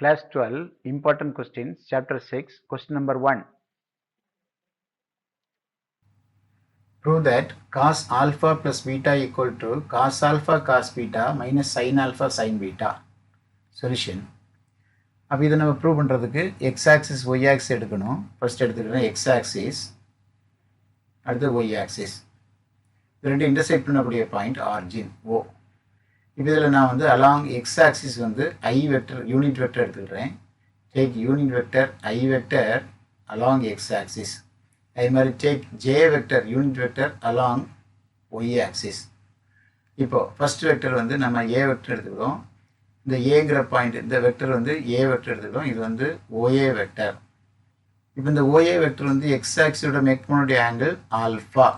Class 12 Important Questions Chapter 6 Question number 1. Prove that cos alpha plus beta equal to cos alpha cos beta minus sin alpha sin beta. Solution. அப்போ இதை நம்ம prove பண்ணுறதுக்கு X axis Y axis எடுக்கணும். First எடுத்துக்கிட்டோம் X axis, அடுத்து Y axis. இது ரெண்டு intersect பண்ணக்கூடிய பாயிண்ட் ஆர்ஜின் ஓ. இப்போ இதில் நான் வந்து அலாங் எக்ஸ் ஆக்சிஸ் வந்து ஐ வெக்டர் யூனிட் வெக்டர் எடுத்துக்கிறேன். Take unit vector i vector along x axis. அதே மாதிரி take j vector unit vector along y axis. இப்போ ஃபர்ஸ்ட் வெக்டர் வந்து நம்ம ஏ வெக்டர் எடுத்துக்கிறோம். இந்த ஏங்கிற பாயிண்ட் இந்த வெக்டர் வந்து ஏ வெக்டர் எடுத்துக்கிறோம். இது வந்து ஓஏ வெக்டர். இப்போ இந்த ஓஏ வெக்டர் வந்து எக்ஸ் ஆக்சிஸோட மேக் பண்ணக்கூடிய ஆங்கிள் ஆல்ஃபா.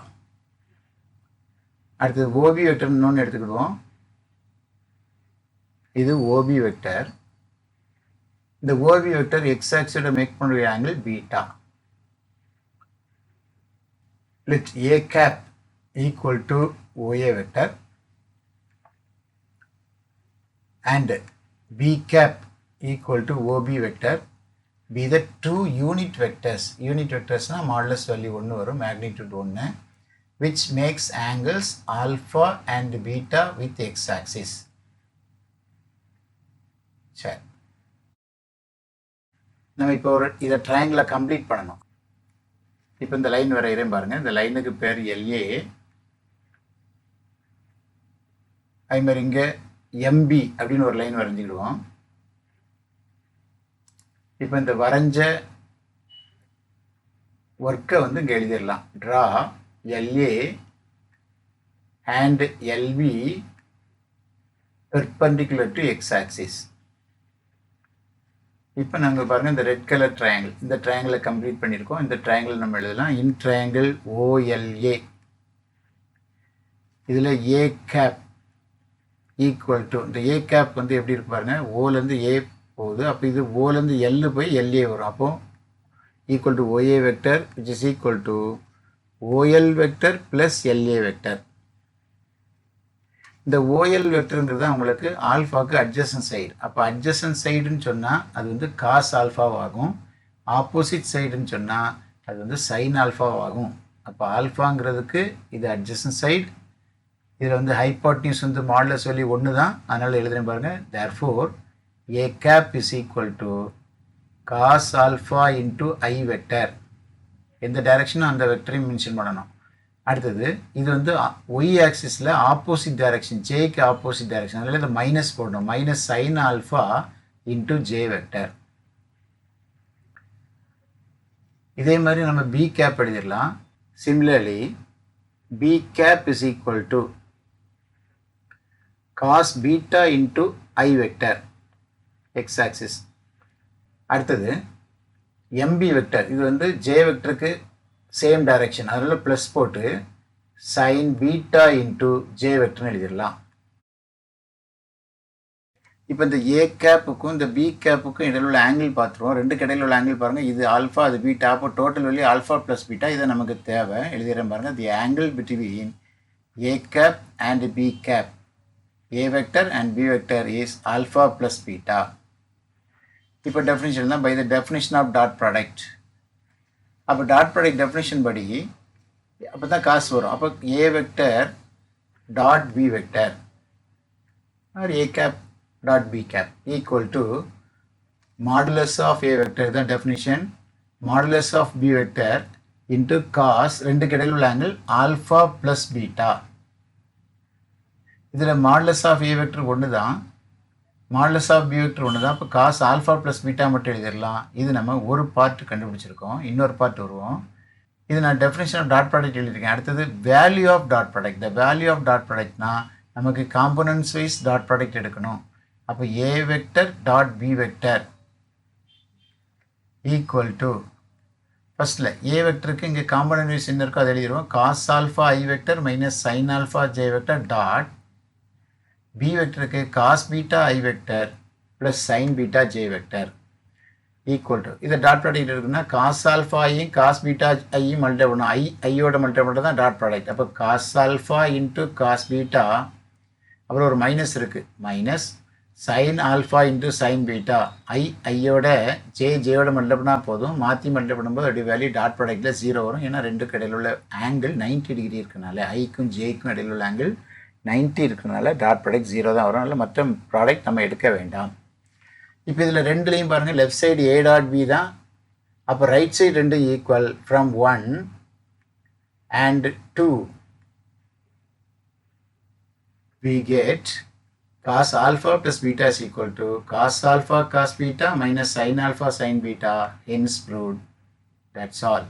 அடுத்தது ஓபி வெக்டர் இன்னொன்று எடுத்துக்கிடுவோம். இது ஓபி வெக்டர். இந்த ஓபி வெக்டர் எக்ஸ் ஆக்சிஸோட மேக் பண்ணக்கூடிய angle beta. Let A cap equal to OA vector and B cap equal to OB vector be the two unit vectors. Unit vectors na modulus value 1 varum, magnitude 1, which makes angles alpha and beta with x axis. சரி, நம்ம இப்போ இதை ட்ரையாங்கிளை complete பண்ணணும். இப்போ இந்த line வரைகிறேன் பாருங்கள். இந்த லைனுக்கு பேர் எல்ஏ. அதே மாதிரி இங்கே எம்பி அப்படின்னு ஒரு லைன் வரைஞ்சிக்கிடுவோம். இப்போ இந்த வரைஞ்ச ஒர்க்கை வந்து இங்கே எழுதிடலாம். Draw LA and LB perpendicular to x axis. இப்போ நாங்கள் பாருங்கள் இந்த ரெட் கலர் ட்ரையாங்கிள், இந்த ட்ரையாங்கிளை கம்ப்ளீட் பண்ணியிருக்கோம். இந்த ட்ரையாங்கிள் நம்ம எழுதலாம். இன் ட்ரையாங்கிள் ஓஎல்ஏ இதில் ஏ கேப் ஈக்குவல் டு, இந்த ஏ கேப் வந்து எப்படி இருக்கு பாருங்கள், ஓலேருந்து ஏ போகுது. அப்போ இது ஓலேருந்து எல்லு போய் எல்ஏ வரும். அப்போது equal to OA vector which is equal to OL vector plus LA vector. இந்த ஓஎல் வெக்டருங்கிறது உங்களுக்கு ஆல்ஃபாவுக்கு அட்ஜசன்ட் சைடு. அப்போ அட்ஜசன்ட் சைடுன்னு சொன்னால் அது வந்து காஸ் ஆல்ஃபாவாகும். ஆப்போசிட் சைடுன்னு சொன்னால் அது வந்து சைன் ஆல்ஃபாவாகும். அப்போ ஆல்ஃபாங்கிறதுக்கு இது அட்ஜசன்ட் சைடு. இதில் வந்து ஹைப்போட்னியூஸ் வந்து மாடுலஸ் வேல்யூ 1 தான். அதனால் எழுதுறேன் பாருங்கள். Therefore A cap is equal to cos alpha into I vector. எந்த டைரக்ஷனும் அந்த வெக்டரையும் மென்ஷன் பண்ணணும். அடுத்தது இது வந்து ஒய் ஆக்சிஸில் ஆப்போசிட் டைரக்ஷன், ஜேக்கு ஆப்போசிட் டைரக்ஷன். அதில் இந்த மைனஸ் போடணும். Minus sine alpha into J vector. இதே மாதிரி நம்ம பி கேப் எழுதிடலாம். Similarly B cap is equal to cos beta into I vector X axis. அடுத்தது எம்பி வெக்டர், இது வந்து ஜே வெக்டருக்கு சேம் டைரக்ஷன். அதில் ப்ளஸ் போட்டு சைன் பீட்டா இன்ட்டு ஜே வெக்டர்னு எழுதிடலாம். இப்போ இந்த ஏ கேப்புக்கும் இந்த பி கேப்புக்கும் இடையில் உள்ள ஆங்கிள் பார்த்துருவோம். ரெண்டு இடையில உள்ள ஆங்கிள் பாருங்கள். இது ஆல்ஃபா, அது பீட்டா. அப்போ total value alpha plus beta. இதை நமக்கு தேவை. எழுதிடுறேன் பாருங்கள். The angle between a cap and b cap, a vector and b vector is alpha plus beta. இப்போ டெஃபினிஷன் தான் by the definition of dot product. அப்போ டாட் ப்ராடக்ட் டெஃபினிஷன் படி அப்போ தான் காசு வரும். அப்போ ஏ vector dot B vector or a cap dot b cap equal to modulus of a vector தான் definition, modulus of b vector into cos ரெண்டு இடையில் உள்ள ஆங்கிள் ஆல்ஃபா ப்ளஸ் பீட்டா. இதில் மாடுலஸ் ஆஃப் ஏ வெக்டர் 1 தான், modulus of b vector 1 தான். இப்போ cos alpha plus beta மட்டும் எழுதிடலாம். இது நம்ம ஒரு பார்ட் கண்டுபிடிச்சிருக்கோம். இன்னொரு பார்ட் வருவோம். இது நான் டெஃபினேஷன் ஆஃப் டாட் ப்ராடக்ட் எழுதியிருக்கேன். அடுத்தது value of dot product. The value of dot ப்ராடக்ட்னா நமக்கு காம்போனன்ட்ஸ் வைஸ் டாட் ப்ராடக்ட் எடுக்கணும். அப்போ ஏ vector dot B vector equal to, ஃபர்ஸ்ட்டில் ஏ வெக்டருக்கு இங்கே காம்போனன்ட் வைஸ் என்ன இருக்கோ அதை எழுதிடுவோம். Cos alpha I vector minus sine alpha J vector dot B வெக்டருக்கு cos beta I vector plus sine beta J vector equal to, இதை dot product இருக்குன்னா காஸ் ஆல்ஃபா ஐயும் காஸ் பீட்டா ஐயும் மல்டிப்ளை பண்ணணும். ஐயோட மல்டிப்ளை பண்ணுறது தான் டாட் ப்ராடக்ட். அப்போ cos alpha into cos beta, அப்புறம் ஒரு மைனஸ் இருக்குது, minus sin alpha into sin beta. ஐயோட ஜேயோட மல்டிப்ளை பண்ணால் போதும். மாற்றி மல்டிப்ளை பண்ணும்போது அப்படி வேல்யூ டாட் ப்ராடக்டில் 0 வரும். ஏன்னா ரெண்டுக்கு இடையில் உள்ள ஆங்கிள் 90 டிகிரி இருக்கனால, ஐக்கும் ஜேக்கும் இடையில் உள்ள ஆங்கிள் 90 இருக்கனால டாட் ப்ராடக்ட் 0 தான் வரும். அதனால் மற்ற ப்ராடக்ட் நம்ம எடுக்க வேண்டாம். இப்போ இதில் ரெண்டுலேயும் பாருங்கள், left side a dot b தான். அப்போ ரைட் சைடு ரெண்டு equal. From 1 and 2 we get cos alpha plus beta is equal to cos alpha cos beta minus sin alpha sin beta, hence proved. That's all.